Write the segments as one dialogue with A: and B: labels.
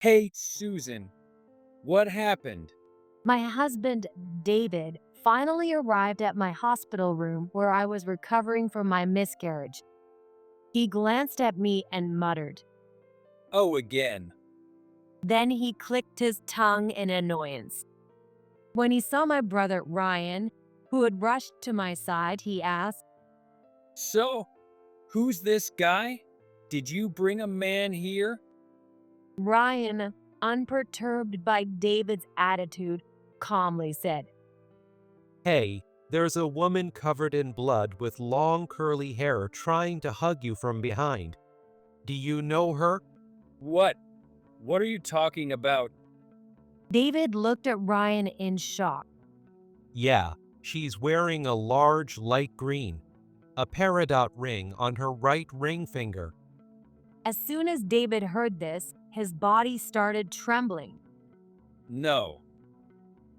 A: Hey, Susan, what happened?
B: My husband, David, finally arrived at my hospital room where I was recovering from my miscarriage. He glanced at me and muttered.
A: Oh, again.
B: Then he clicked his tongue in annoyance. When he saw my brother, Ryan, who had rushed to my side, he asked,
A: So, who's this guy? Did you bring a man here?
B: Ryan, unperturbed by David's attitude, calmly said,
C: Hey, there's a woman covered in blood with long curly hair trying to hug you from behind. Do you know her?
A: What? What are you talking about?
B: David looked at Ryan in shock.
C: Yeah, she's wearing a large light green, a peridot ring on her right ring finger.
B: As soon as David heard this, his body started trembling.
A: No.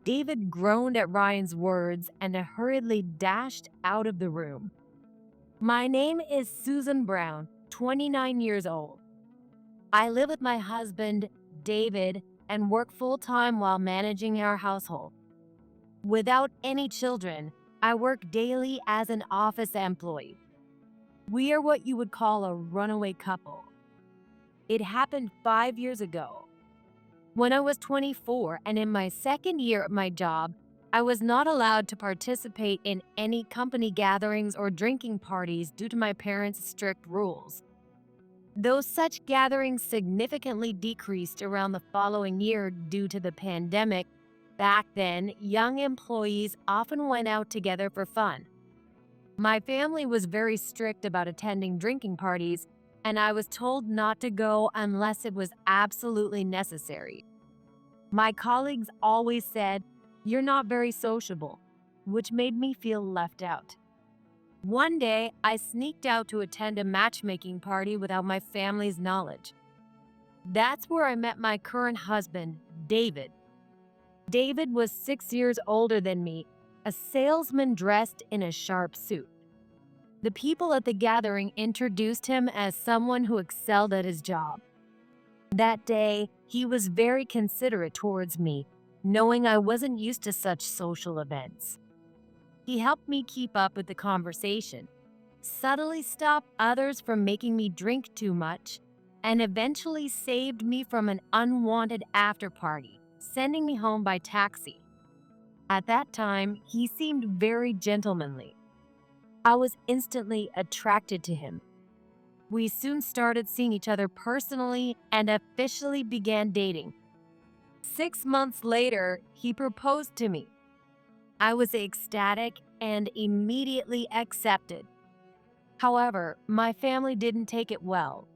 B: David groaned at Ryan's words and hurriedly dashed out of the room. My name is Susan Brown, 29 years old. I live with my husband, David, and work full-time while managing our household. Without any children, I work daily as an office employee. We are what you would call a runaway couple. It happened 5 years ago. When I was 24 and in my second year at my job, I was not allowed to participate in any company gatherings or drinking parties due to my parents' strict rules. Though such gatherings significantly decreased around the following year due to the pandemic, back then, young employees often went out together for fun. My family was very strict about attending drinking parties, and I was told not to go unless it was absolutely necessary. My colleagues always said, "You're not very sociable," which made me feel left out. One day, I sneaked out to attend a matchmaking party without my family's knowledge. That's where I met my current husband, David. David was 6 years older than me, a salesman dressed in a sharp suit. The people at the gathering introduced him as someone who excelled at his job. That day, he was very considerate towards me, knowing I wasn't used to such social events. He helped me keep up with the conversation, subtly stopped others from making me drink too much, and eventually saved me from an unwanted after-party, sending me home by taxi. At that time, he seemed very gentlemanly. I was instantly attracted to him. We soon started seeing each other personally and officially began dating. 6 months later, he proposed to me. I was ecstatic and immediately accepted. However, my family didn't take it well.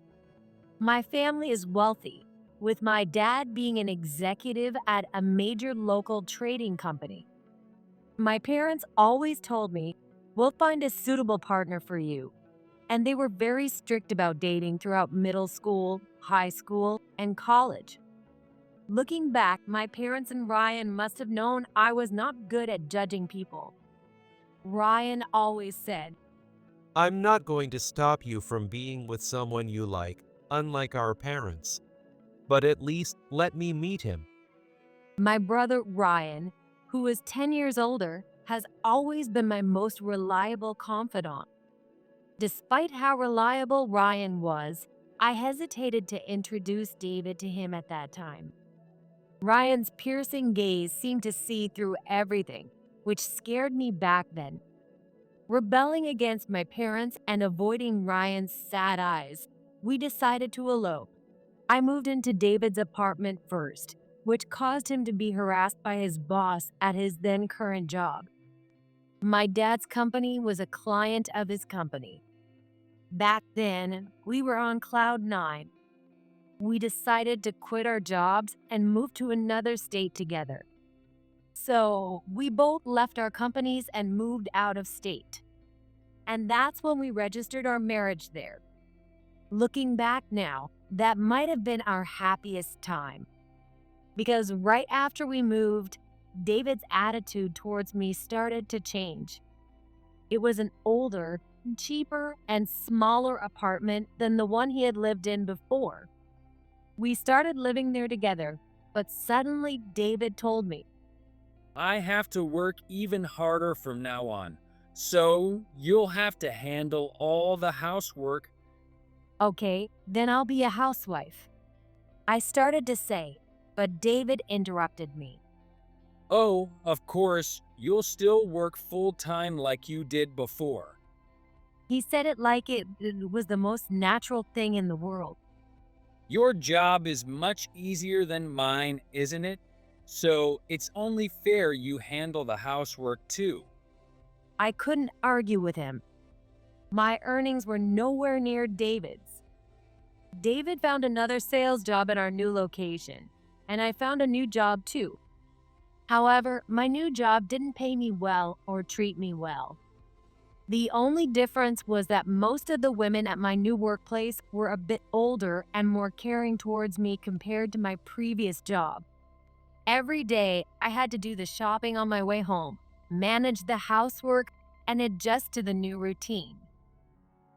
B: My family is wealthy, with my dad being an executive at a major local trading company. My parents always told me, "We'll find a suitable partner for you." And they were very strict about dating throughout middle school, high school, and college. Looking back, my parents and Ryan must have known I was not good at judging people. Ryan always said,
C: I'm not going to stop you from being with someone you like, unlike our parents. But at least let me meet him.
B: my brother Ryan, who is 10 years older, has always been my most reliable confidant. Despite how reliable Ryan was, I hesitated to introduce David to him at that time. Ryan's piercing gaze seemed to see through everything, which scared me back then. Rebelling against my parents and avoiding Ryan's sad eyes, we decided to elope. I moved into David's apartment first, which caused him to be harassed by his boss at his then current job. My dad's company was a client of his company. Back then, we were on cloud nine. We decided to quit our jobs and move to another state together. So we both left our companies and moved out of state. And that's when we registered our marriage there. Looking back now, that might have been our happiest time. Because right after we moved, David's attitude towards me started to change. It was an older, cheaper, and smaller apartment than the one he had lived in before. We started living there together, but suddenly David told me,
A: I have to work even harder from now on, so you'll have to handle all the housework.
B: "Okay, then I'll be a housewife." I started to say, but David interrupted me.
A: Oh, of course, you'll still work full time like you did before.
B: He said it like it was the most natural thing in the world.
A: Your job is much easier than mine, isn't it? So it's only fair you handle the housework too.
B: I couldn't argue with him. My earnings were nowhere near David's. David found another sales job at our new location, and I found a new job too. However, my new job didn't pay me well or treat me well. The only difference was that most of the women at my new workplace were a bit older and more caring towards me compared to my previous job. Every day, I had to do the shopping on my way home, manage the housework, and adjust to the new routine.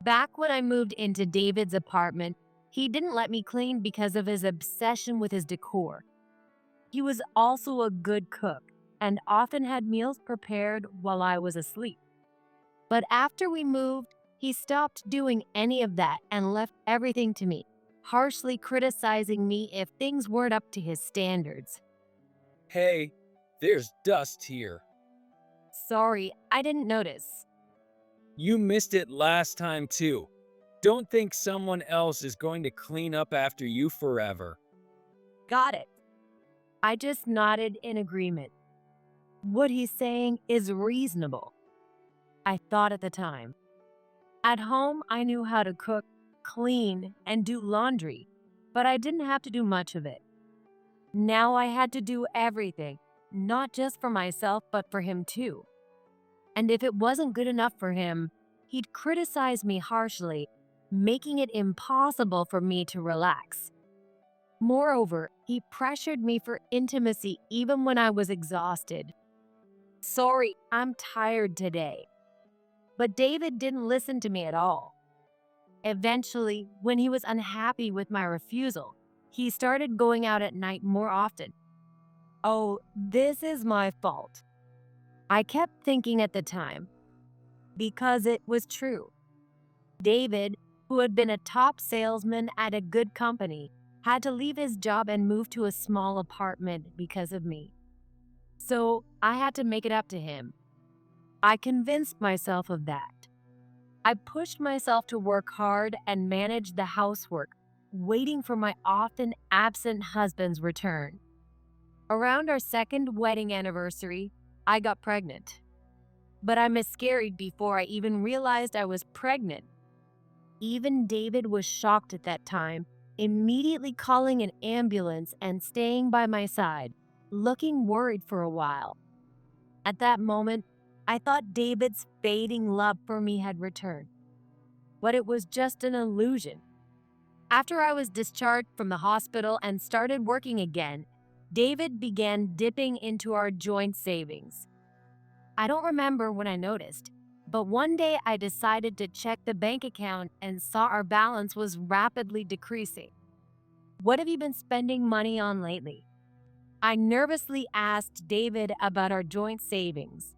B: Back when I moved into David's apartment, he didn't let me clean because of his obsession with his decor. He was also a good cook and often had meals prepared while I was asleep. But after we moved, he stopped doing any of that and left everything to me, harshly criticizing me if things weren't up to his standards.
A: Hey, there's dust here.
B: Sorry, I didn't notice.
A: You missed it last time too. Don't think someone else is going to clean up after you forever.
B: Got it. I just nodded in agreement. What he's saying is reasonable, I thought at the time. At home, I knew how to cook, clean, and do laundry, but I didn't have to do much of it. Now I had to do everything, not just for myself, but for him too. And if it wasn't good enough for him, he'd criticize me harshly, making it impossible for me to relax. Moreover, he pressured me for intimacy even when I was exhausted. Sorry, I'm tired today. But David didn't listen to me at all. Eventually, when he was unhappy with my refusal, he started going out at night more often. Oh, this is my fault, I kept thinking at the time, because it was true. David, who had been a top salesman at a good company, had to leave his job and move to a small apartment because of me. So I had to make it up to him. I convinced myself of that. I pushed myself to work hard and manage the housework, waiting for my often absent husband's return. Around our second wedding anniversary, I got pregnant. But I miscarried before I even realized I was pregnant. Even David was shocked at that time, immediately calling an ambulance and staying by my side, looking worried for a while. At that moment, I thought David's fading love for me had returned. But it was just an illusion. After I was discharged from the hospital and started working again, David began dipping into our joint savings. I don't remember when I noticed, but one day I decided to check the bank account and saw our balance was rapidly decreasing. What have you been spending money on lately? I nervously asked David about our joint savings.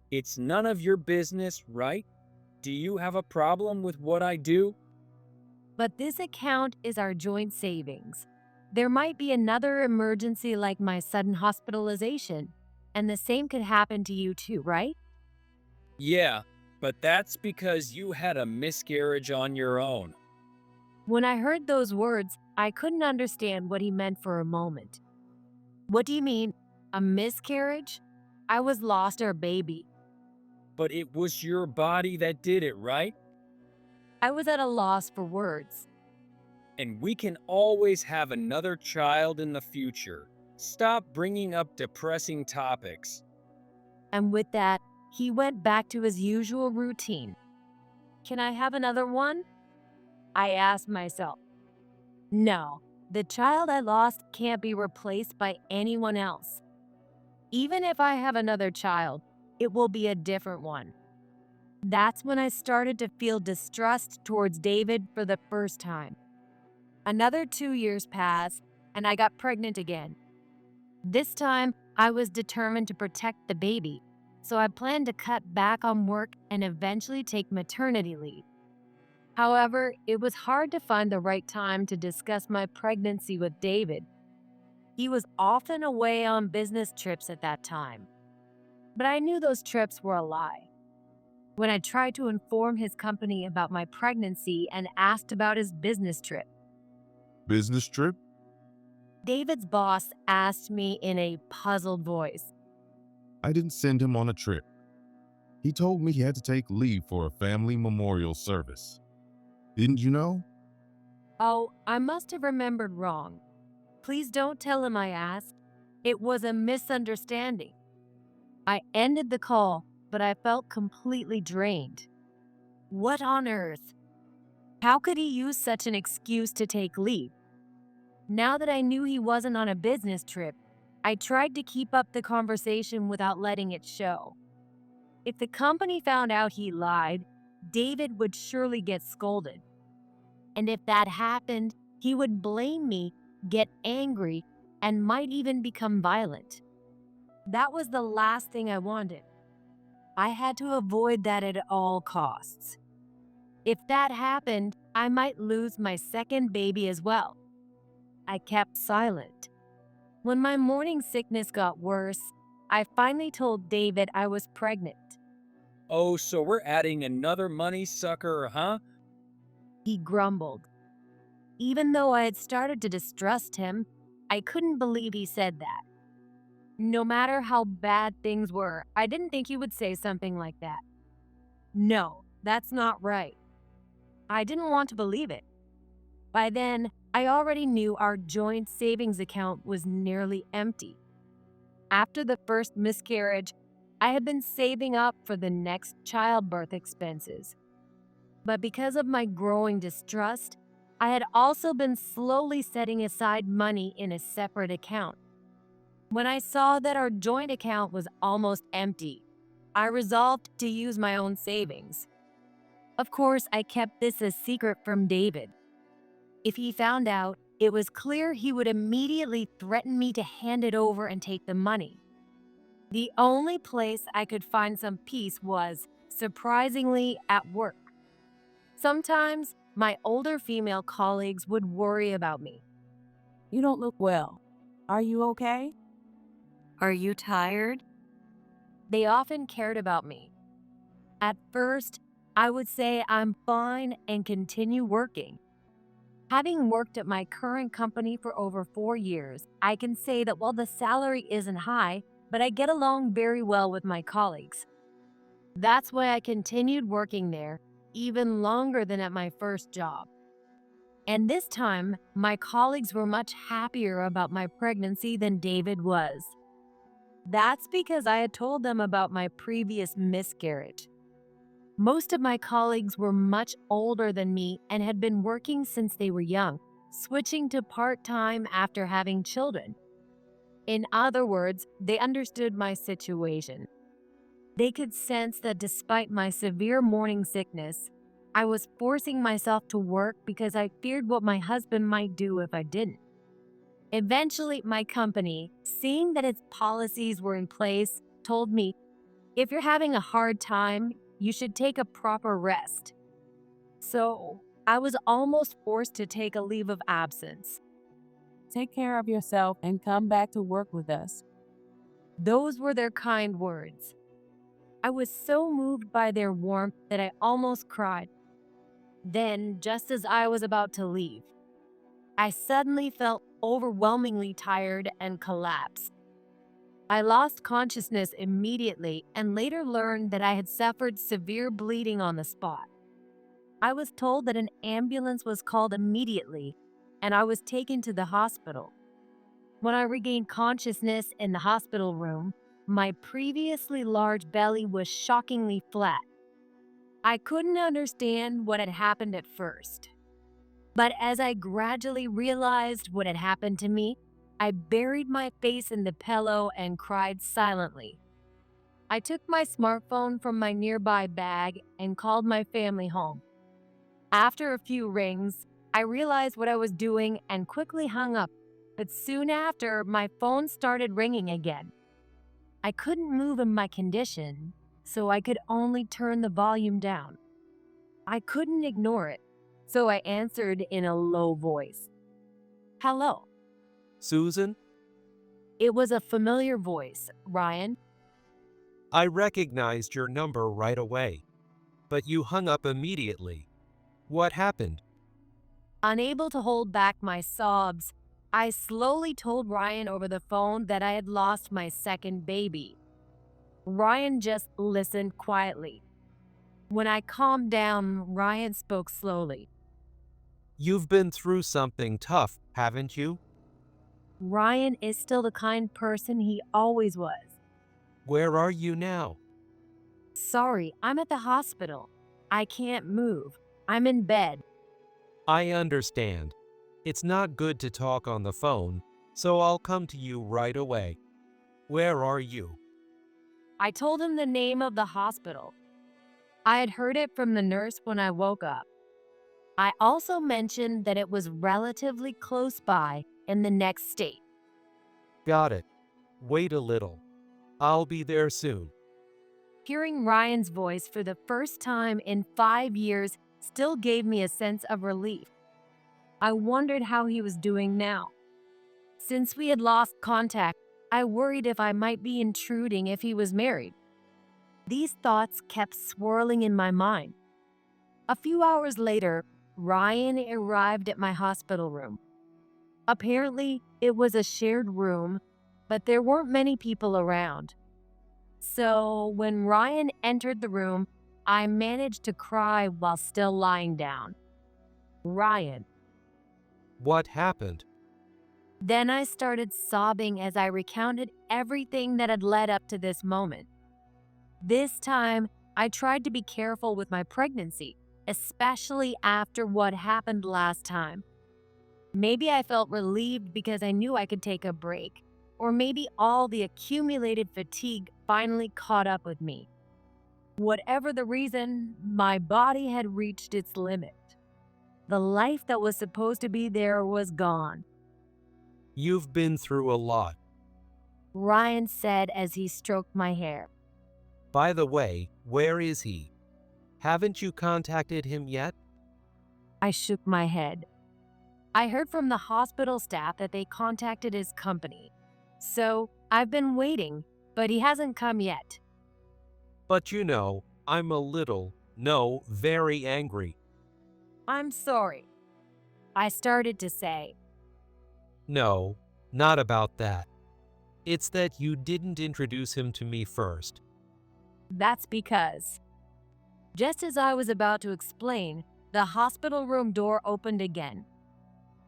A: It's none of your business, right? Do you have a problem with what I do?
B: But this account is our joint savings. There might be another emergency like my sudden hospitalization, and the same could happen to you too, right?
A: Yeah, but that's because you had a miscarriage on your own.
B: When I heard those words, I couldn't understand what he meant for a moment. What do you mean, a miscarriage? I was lost our baby.
A: But it was your body that did it, right?
B: I was at a loss for words.
A: And we can always have another child in the future. Stop bringing up depressing topics.
B: And with that, he went back to his usual routine. Can I have another one? I asked myself. No, the child I lost can't be replaced by anyone else. Even if I have another child, it will be a different one. That's when I started to feel distrust towards David for the first time. Another 2 years passed, and I got pregnant again. This time, I was determined to protect the baby, so I planned to cut back on work and eventually take maternity leave. However, it was hard to find the right time to discuss my pregnancy with David. He was often away on business trips at that time, but I knew those trips were a lie. When I tried to inform his company about my pregnancy and asked about his business trip,
D: Business trip?
B: David's boss asked me in a puzzled voice,
D: I didn't send him on a trip. He told me he had to take leave for a family memorial service. Didn't you know?
B: "Oh, I must have remembered wrong. Please don't tell him I asked. It was a misunderstanding." I ended the call, but I felt completely drained. What on earth? How could he use such an excuse to take leave? Now that I knew he wasn't on a business trip, I tried to keep up the conversation without letting it show. If the company found out he lied, David would surely get scolded. And if that happened, he would blame me, get angry, and might even become violent. That was the last thing I wanted. I had to avoid that at all costs. If that happened, I might lose my second baby as well. I kept silent. When my morning sickness got worse, I finally told David I was pregnant.
A: Oh, so we're adding another money sucker, huh?
B: He grumbled. Even though I had started to distrust him, I couldn't believe he said that. No matter how bad things were, I didn't think he would say something like that. No, that's not right. I didn't want to believe it. By then, I already knew our joint savings account was nearly empty. After the first miscarriage, I had been saving up for the next childbirth expenses. But because of my growing distrust, I had also been slowly setting aside money in a separate account. When I saw that our joint account was almost empty, I resolved to use my own savings. Of course, I kept this a secret from David. If he found out, it was clear he would immediately threaten me to hand it over and take the money. The only place I could find some peace was, surprisingly, at work. Sometimes, my older female colleagues would worry about me.
E: You don't look well. Are you okay?
B: "Are you tired?" They often cared about me. At first, I would say I'm fine and continue working. Having worked at my current company for over 4 years, I can say that while the salary isn't high, but I get along very well with my colleagues. That's why I continued working there even longer than at my first job. And this time, my colleagues were much happier about my pregnancy than David was. That's because I had told them about my previous miscarriage. Most of my colleagues were much older than me and had been working since they were young, switching to part-time after having children. In other words, they understood my situation. They could sense that despite my severe morning sickness, I was forcing myself to work because I feared what my husband might do if I didn't. Eventually, my company, seeing that its policies were in place, told me, "If you're having a hard time, you should take a proper rest." So, I was almost forced to take a leave of absence.
E: Take care of yourself and come back to work with us.
B: Those were their kind words. I was so moved by their warmth that I almost cried. Then, just as I was about to leave, I suddenly felt overwhelmingly tired and collapsed. I lost consciousness immediately and later learned that I had suffered severe bleeding on the spot. I was told that an ambulance was called immediately, and I was taken to the hospital. When I regained consciousness in the hospital room, my previously large belly was shockingly flat. I couldn't understand what had happened at first. But as I gradually realized what had happened to me, I buried my face in the pillow and cried silently. I took my smartphone from my nearby bag and called my family home. After a few rings, I realized what I was doing and quickly hung up, but soon after, my phone started ringing again. I couldn't move in my condition, so I could only turn the volume down. I couldn't ignore it, so I answered in a low voice. Hello.
C: Susan?
B: It was a familiar voice, Ryan.
C: I recognized your number right away, but you hung up immediately. What happened?
B: Unable to hold back my sobs, I slowly told Ryan over the phone that I had lost my second baby. Ryan just listened quietly. When I calmed down, Ryan spoke slowly.
C: You've been through something tough, haven't you?
B: Ryan is still the kind person he always was.
C: Where are you now?
B: Sorry, I'm at the hospital. I can't move. I'm in bed.
C: I understand. It's not good to talk on the phone, so I'll come to you right away. Where are you?
B: I told him the name of the hospital. I had heard it from the nurse when I woke up. I also mentioned that it was relatively close by in the next state.
C: Got it. Wait a little. I'll be there soon.
B: Hearing Ryan's voice for the first time in 5 years still gave me a sense of relief. I wondered how he was doing now. Since we had lost contact, I worried if I might be intruding if he was married. These thoughts kept swirling in my mind. A few hours later, Ryan arrived at my hospital room. Apparently, it was a shared room, but there weren't many people around. So, when Ryan entered the room, I managed to cry while still lying down. Ryan.
C: What happened?
B: Then I started sobbing as I recounted everything that had led up to this moment. This time, I tried to be careful with my pregnancy, especially after what happened last time. Maybe I felt relieved because I knew I could take a break, or maybe all the accumulated fatigue finally caught up with me. Whatever the reason, my body had reached its limit. The life that was supposed to be there was gone.
C: You've been through a lot.
B: Ryan said as he stroked my hair.
C: By the way, where is he? Haven't you contacted him yet?
B: I shook my head. I heard from the hospital staff that they contacted his company. So I've been waiting, but he hasn't come yet.
C: But you know, I'm very angry.
B: I'm sorry. I started to say.
C: No, not about that. It's that you didn't introduce him to me first.
B: That's because. Just as I was about to explain, the hospital room door opened again.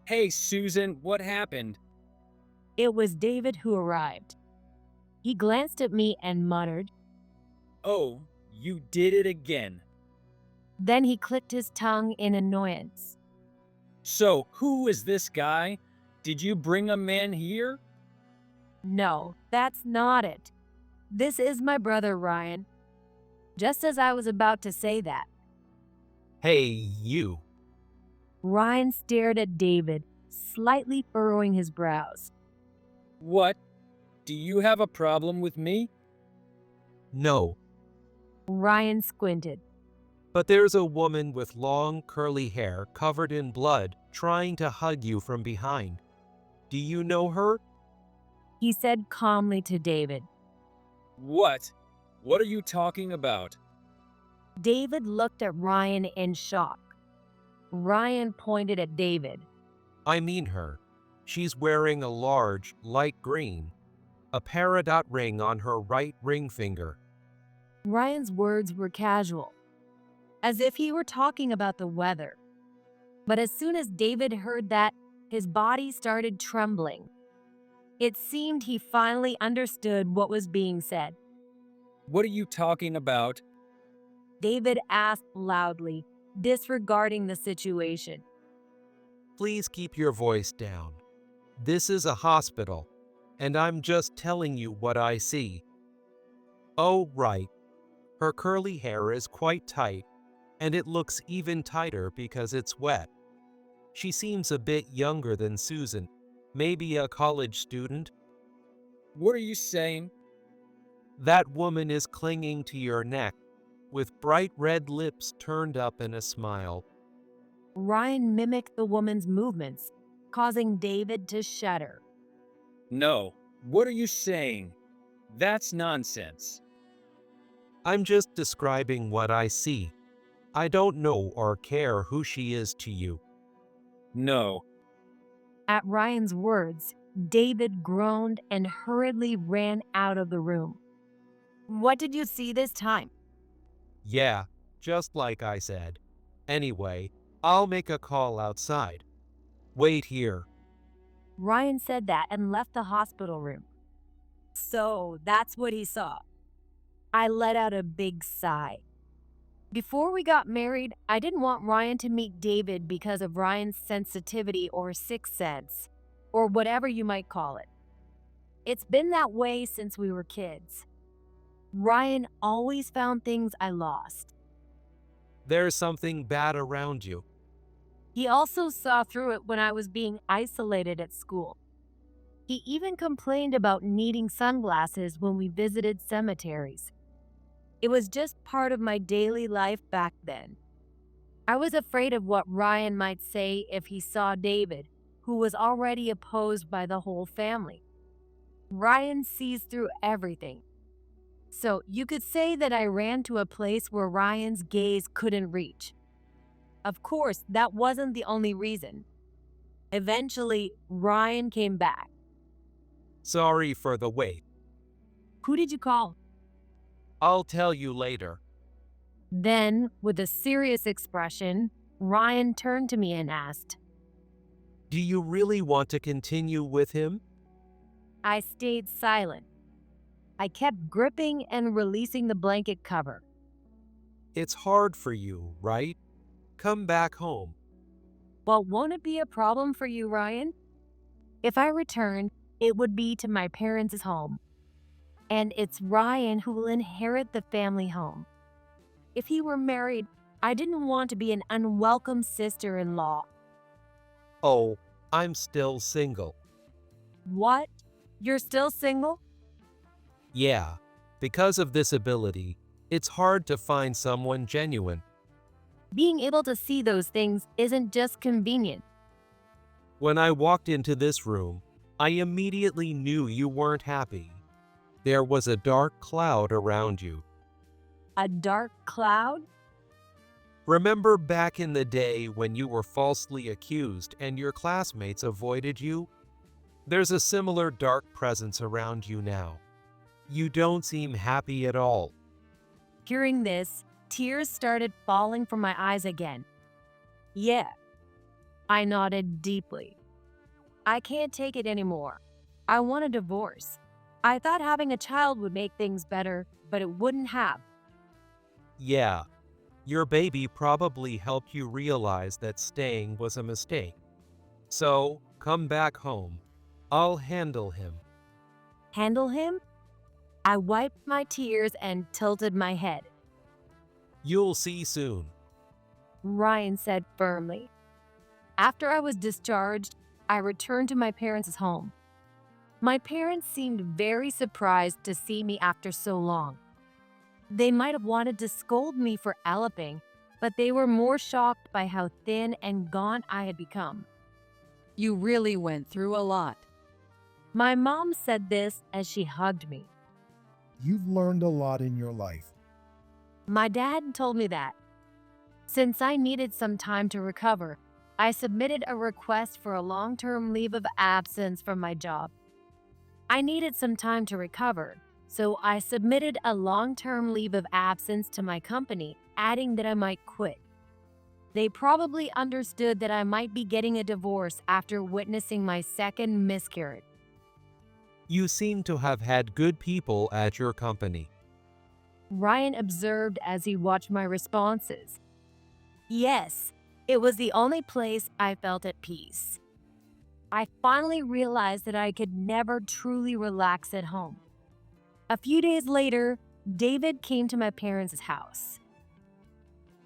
A: Hey, Susan, what happened?
B: It was David who arrived. He glanced at me and muttered.
A: Oh, you did it again.
B: Then he clicked his tongue in annoyance.
A: So, who is this guy? Did you bring a man here?
B: No, that's not it. This is my brother Ryan. Just as I was about to say that,
C: Hey, you.
B: Ryan stared at David, slightly furrowing his brows.
A: What? Do you have a problem with me?
C: No,
B: Ryan squinted.
C: but there's a woman with long curly hair covered in blood trying to hug you from behind. Do you know her?
B: He said calmly to David.
A: What? What are you talking about?
B: David looked at Ryan in shock. Ryan pointed at David.
C: I mean her. She's wearing a large, light green, a peridot ring on her right ring finger.
B: Ryan's words were casual, as if he were talking about the weather. But as soon as David heard that, his body started trembling. It seemed he finally understood what was being said.
A: What are you talking about?
B: David asked loudly, disregarding the situation.
C: Please keep your voice down. This is a hospital, and I'm just telling you what I see. Oh, right. Her curly hair is quite tight, and it looks even tighter because it's wet. She seems a bit younger than Susan, maybe a college student.
A: What are you saying?
C: That woman is clinging to your neck, with bright red lips turned up in a smile.
B: Ryan mimicked the woman's movements, causing David to shudder.
A: No. What are you saying? That's nonsense.
C: I'm just describing what I see. I don't know or care who she is to you.
A: No.
B: At Ryan's words, David groaned and hurriedly ran out of the room. What did you see this time?
C: Yeah, just like I said. Anyway, I'll make a call outside. Wait here.
B: Ryan said that and left the hospital room. So that's what he saw. I let out a big sigh. Before we got married, I didn't want Ryan to meet David because of Ryan's sensitivity or sixth sense, or whatever you might call it. It's been that way since we were kids. Ryan always found things I lost.
C: There's something bad around you.
B: He also saw through it when I was being isolated at school. He even complained about needing sunglasses when we visited cemeteries. It was just part of my daily life back then. I was afraid of what Ryan might say if he saw David, who was already opposed by the whole family. Ryan sees through everything. So you could say that I ran to a place where Ryan's gaze couldn't reach. Of course, that wasn't the only reason. Eventually, Ryan came back.
C: Sorry for the wait.
B: Who did you call?
C: I'll tell you later.
B: Then, with a serious expression, Ryan turned to me and asked.
C: Do you really want to continue with him?
B: I stayed silent. I kept gripping and releasing the blanket cover.
C: It's hard for you, right? Come back home.
B: Well, won't it be a problem for you, Ryan? If I returned, it would be to my parents' home. And it's Ryan who will inherit the family home. If he were married, I didn't want to be an unwelcome sister-in-law.
C: Oh, I'm still single.
B: What? You're still single?
C: Yeah, because of this ability, it's hard to find someone genuine.
B: Being able to see those things isn't just convenient.
C: When I walked into this room, I immediately knew you weren't happy. There was a dark cloud around you.
B: A dark cloud?
C: Remember back in the day when you were falsely accused and your classmates avoided you? There's a similar dark presence around you now. You don't seem happy at all.
B: Hearing this, tears started falling from my eyes again. Yeah. I nodded deeply. I can't take it anymore. I want a divorce. I thought having a child would make things better, but it wouldn't have.
C: Yeah, your baby probably helped you realize that staying was a mistake. So, come back home. I'll handle him.
B: Handle him? I wiped my tears and tilted my head.
C: You'll see soon.
B: Ryan said firmly. After I was discharged, I returned to my parents' home. My parents seemed very surprised to see me after so long. They might have wanted to scold me for eloping, but they were more shocked by how thin and gaunt I had become.
E: You really went through a lot.
B: My mom said this as she hugged me.
F: You've learned a lot in your life.
B: My dad told me that. Since I needed some time to recover, I submitted a request for a long-term leave of absence from my job. I needed some time to recover, so I submitted a long-term leave of absence to my company, adding that I might quit. They probably understood that I might be getting a divorce after witnessing my second miscarriage.
C: You seem to have had good people at your company.
B: Ryan observed as he watched my responses. Yes, it was the only place I felt at peace. I finally realized that I could never truly relax at home. A few days later, David came to my parents' house.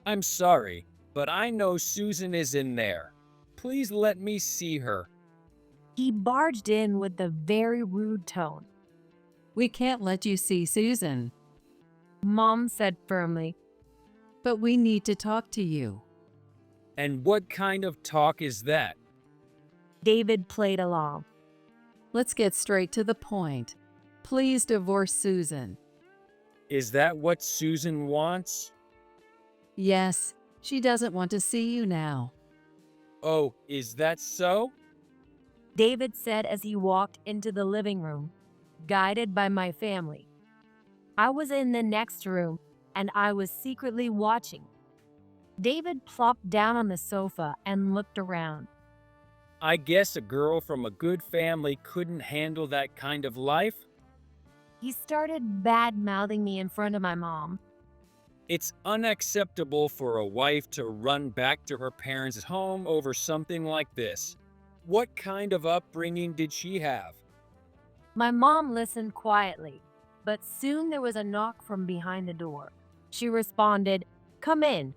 A: I'm sorry, but I know Susan is in there. Please let me see her.
B: He barged in with a very rude tone.
G: We can't let you see Susan,
B: Mom said firmly.
G: but we need to talk to you.
A: And what kind of talk is that?
B: David played along.
G: Let's get straight to the point. Please divorce Susan.
A: Is that what Susan wants?
G: Yes, she doesn't want to see you now.
A: Oh, is that so?
B: David said as he walked into the living room, guided by my family. I was in the next room, and I was secretly watching. David plopped down on the sofa and looked around.
A: I guess a girl from a good family couldn't handle that kind of life.
B: He started bad-mouthing me in front of my mom.
A: It's unacceptable for a wife to run back to her parents' home over something like this. What kind of upbringing did she have?
B: My mom listened quietly, but soon there was a knock from behind the door. She responded, "Come in."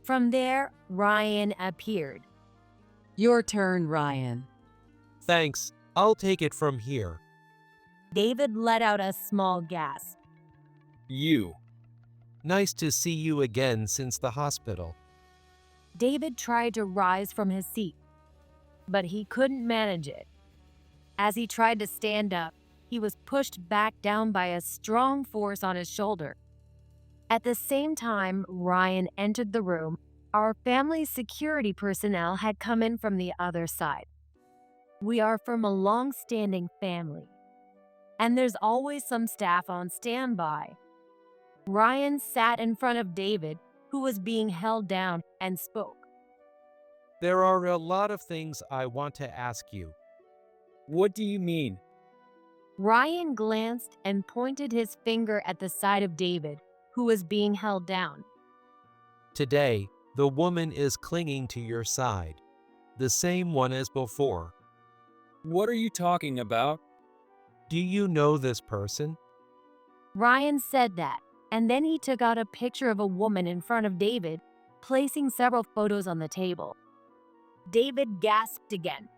B: From there, Ryan appeared.
G: Your turn, Ryan.
C: Thanks, I'll take it from here.
B: David let out a small gasp.
A: You.
C: Nice to see you again since the hospital.
B: David tried to rise from his seat, but he couldn't manage it. As he tried to stand up, he was pushed back down by a strong force on his shoulder. At the same time Ryan entered the room, our family's security personnel had come in from the other side. We are from a long-standing family, and there's always some staff on standby. Ryan sat in front of David, who was being held down, and spoke.
C: There are a lot of things I want to ask you.
A: What do you mean?
B: Ryan glanced and pointed his finger at the side of David, who was being held down.
C: Today, the woman is clinging to your side. The same one as before.
A: What are you talking about?
C: Do you know this person?
B: Ryan said that, and then he took out a picture of a woman in front of David, placing several photos on the table. David gasped again.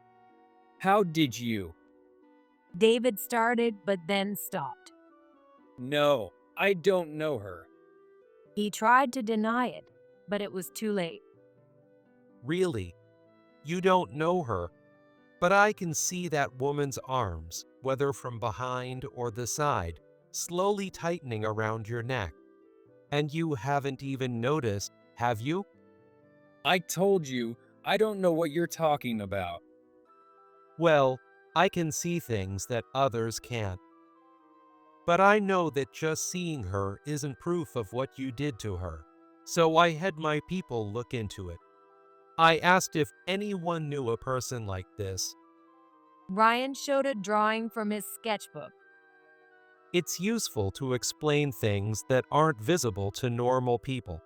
A: How did you?
B: David started, but then stopped.
A: No, I don't know her.
B: He tried to deny it, but it was too late.
C: Really? You don't know her? But I can see that woman's arms, whether from behind or the side, slowly tightening around your neck. And you haven't even noticed, have you?
A: I told you, I don't know what you're talking about.
C: Well, I can see things that others can't. But I know that just seeing her isn't proof of what you did to her. So I had my people look into it. I asked if anyone knew a person like this.
B: Ryan showed a drawing from his sketchbook.
C: It's useful to explain things that aren't visible to normal people.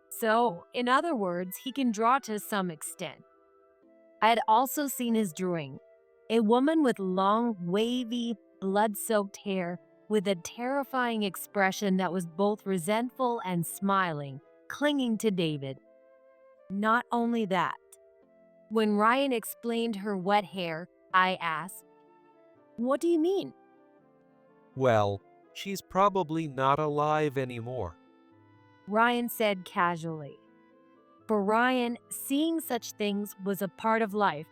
B: So, in other words, he can draw to some extent. I had also seen his drawing. A woman with long, wavy, blood-soaked hair with a terrifying expression that was both resentful and smiling, clinging to David. Not only that, when Ryan explained her wet hair, I asked, "What do you mean?"
C: Well, she's probably not alive anymore.
B: Ryan said casually. For Ryan, seeing such things was a part of life,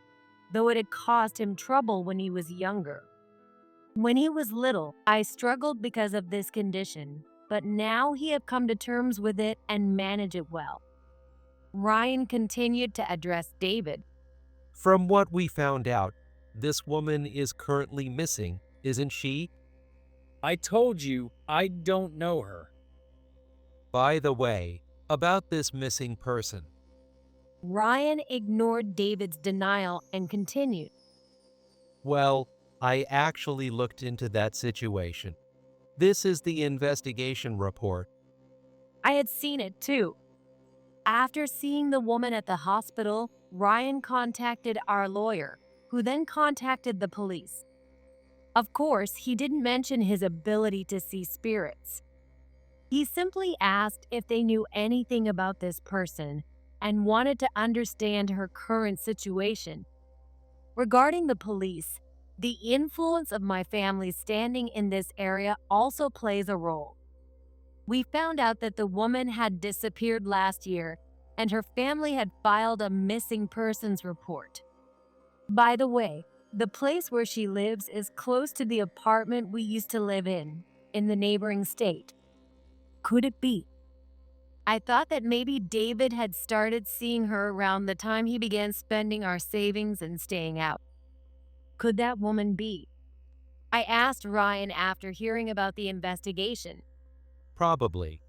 B: though it had caused him trouble when he was younger. When he was little, I struggled because of this condition, but now he had come to terms with it and managed it well. Ryan continued to address David.
C: From what we found out, this woman is currently missing, isn't she?
A: I told you, I don't know her.
C: By the way, about this missing person.
B: Ryan ignored David's denial and continued.
C: Well, I actually looked into that situation. This is the investigation report.
B: I had seen it too. After seeing the woman at the hospital, Ryan contacted our lawyer, who then contacted the police. Of course, he didn't mention his ability to see spirits. He simply asked if they knew anything about this person, and wanted to understand her current situation. Regarding the police, the influence of my family standing in this area also plays a role. We found out that the woman had disappeared last year and her family had filed a missing persons report. By the way, the place where she lives is close to the apartment we used to live in the neighboring state. Could it be? I thought that maybe David had started seeing her around the time he began spending our savings and staying out. Could that woman be? I asked Ryan after hearing about the investigation.
C: Probably.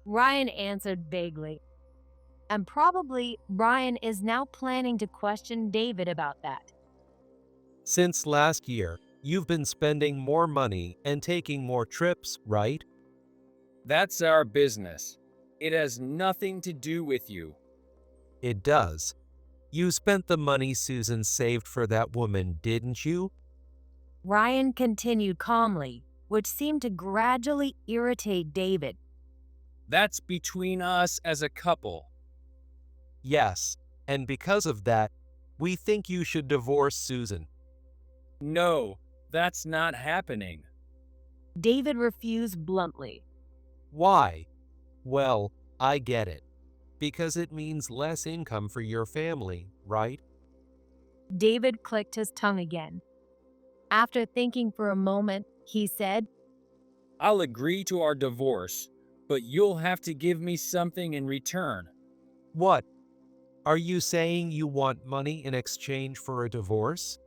B: Ryan answered vaguely. And probably Ryan is now planning to question David about that.
C: Since last year, you've been spending more money and taking more trips, right?
A: That's our business. It has nothing to do with you.
C: It does. You spent the money Susan saved for that woman, didn't you?
B: Ryan continued calmly, which seemed to gradually irritate David.
A: That's between us as a couple.
C: Yes, and because of that, we think you should divorce Susan.
A: No, that's not happening.
B: David refused bluntly.
C: Why? Well, I get it. Because it means less income for your family, right?
B: David clicked his tongue again. After thinking for a moment, he said,
A: I'll agree to our divorce, but you'll have to give me something in return.
C: What? Are you saying you want money in exchange for a divorce?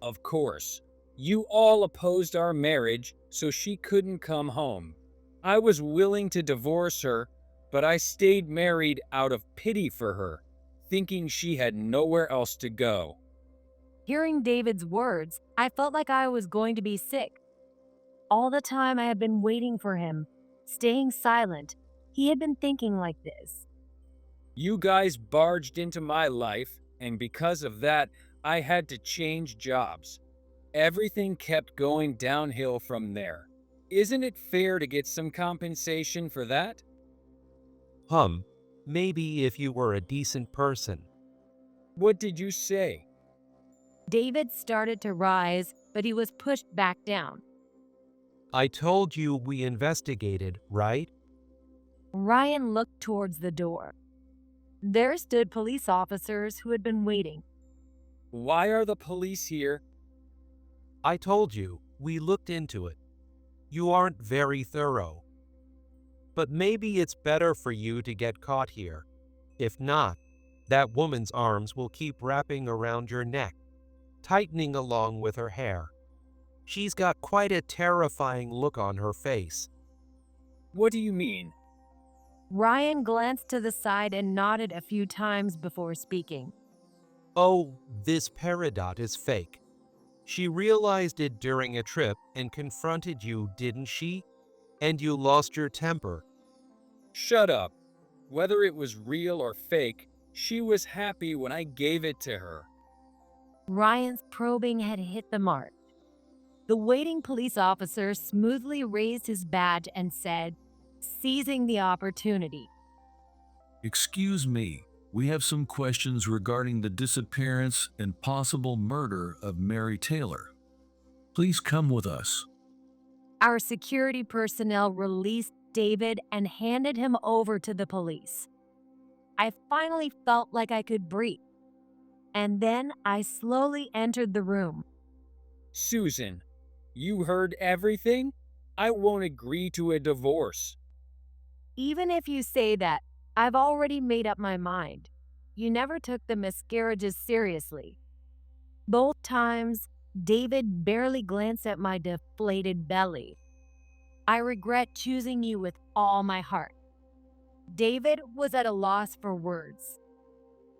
A: Of course. You all opposed our marriage, so she couldn't come home. I was willing to divorce her, but I stayed married out of pity for her, thinking she had nowhere else to go.
B: Hearing David's words, I felt like I was going to be sick. All the time I had been waiting for him, staying silent, he had been thinking like this.
A: You guys barged into my life, and because of that, I had to change jobs. Everything kept going downhill from there. Isn't it fair to get some compensation for that?
C: Maybe if you were a decent person.
A: What did you say?
B: David started to rise, but he was pushed back down.
C: I told you we investigated, right?
B: Ryan looked towards the door. There stood police officers who had been waiting.
A: Why are the police here?
C: I told you, we looked into it. You aren't very thorough. But maybe it's better for you to get caught here. If not, that woman's arms will keep wrapping around your neck, tightening along with her hair. She's got quite a terrifying look on her face.
A: What do you mean?
B: Ryan glanced to the side and nodded a few times before speaking.
C: Oh, this peridot is fake. She realized it during a trip and confronted you, didn't she? And you lost your temper.
A: Shut up. Whether it was real or fake, she was happy when I gave it to her.
B: Ryan's probing had hit the mark. The waiting police officer smoothly raised his badge and said, seizing the opportunity,
H: Excuse me, we have some questions regarding the disappearance and possible murder of Mary Taylor. Please come with us.
B: Our security personnel released David and handed him over to the police. I finally felt like I could breathe. And then I slowly entered the room.
A: Susan, you heard everything? I won't agree to a divorce.
B: Even if you say that, I've already made up my mind. You never took the miscarriages seriously. Both times, David barely glanced at my deflated belly. I regret choosing you with all my heart. David was at a loss for words.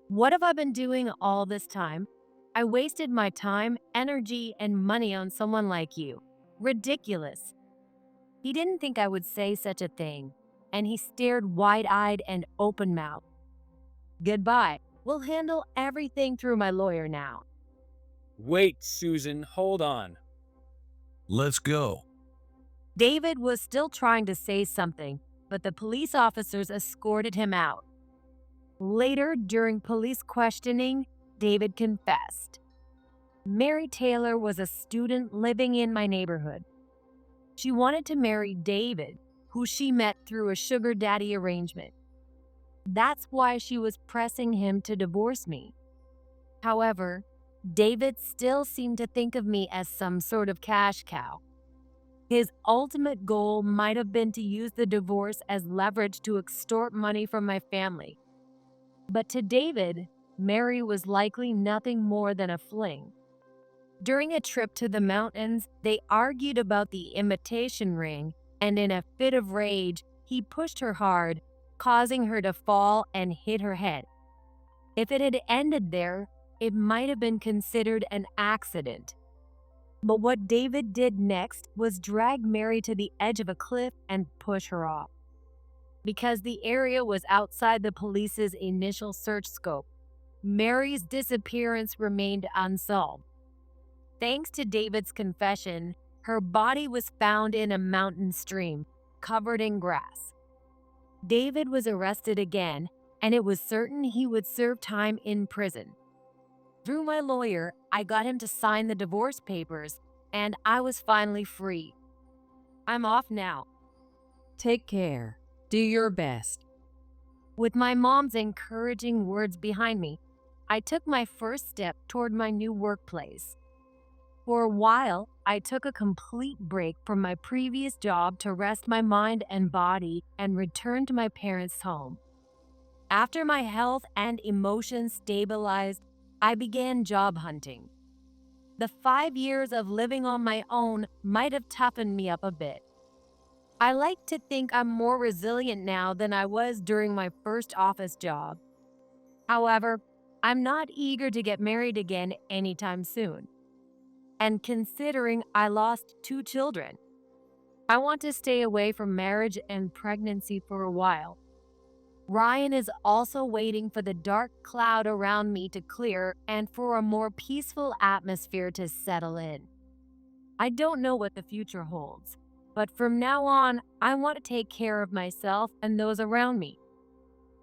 B: What have I been doing all this time? I wasted my time, energy, and money on someone like you. Ridiculous. He didn't think I would say such a thing, and he stared wide-eyed and open-mouthed. Goodbye. We'll handle everything through my lawyer now.
A: Wait, Susan, hold on.
H: Let's go.
B: David was still trying to say something, but the police officers escorted him out. Later, during police questioning, David confessed. Mary Taylor was a student living in my neighborhood. She wanted to marry David, who she met through a sugar daddy arrangement. That's why she was pressing him to divorce me. However, David still seemed to think of me as some sort of cash cow. His ultimate goal might have been to use the divorce as leverage to extort money from my family. But to David, Mary was likely nothing more than a fling. During a trip to the mountains, they argued about the imitation ring, and in a fit of rage, he pushed her hard, causing her to fall and hit her head. If it had ended there, it might have been considered an accident. But what David did next was drag Mary to the edge of a cliff and push her off. Because the area was outside the police's initial search scope, Mary's disappearance remained unsolved. Thanks to David's confession, her body was found in a mountain stream, covered in grass. David was arrested again, and it was certain he would serve time in prison. Through my lawyer, I got him to sign the divorce papers, and I was finally free. I'm off now.
G: Take care. Do your best.
B: With my mom's encouraging words behind me, I took my first step toward my new workplace. For a while, I took a complete break from my previous job to rest my mind and body and return to my parents' home. After my health and emotions stabilized, I began job hunting. The 5 years of living on my own might have toughened me up a bit. I like to think I'm more resilient now than I was during my first office job. However, I'm not eager to get married again anytime soon. And considering I lost 2 children, I want to stay away from marriage and pregnancy for a while. Ryan is also waiting for the dark cloud around me to clear and for a more peaceful atmosphere to settle in. I don't know what the future holds, but from now on, I want to take care of myself and those around me.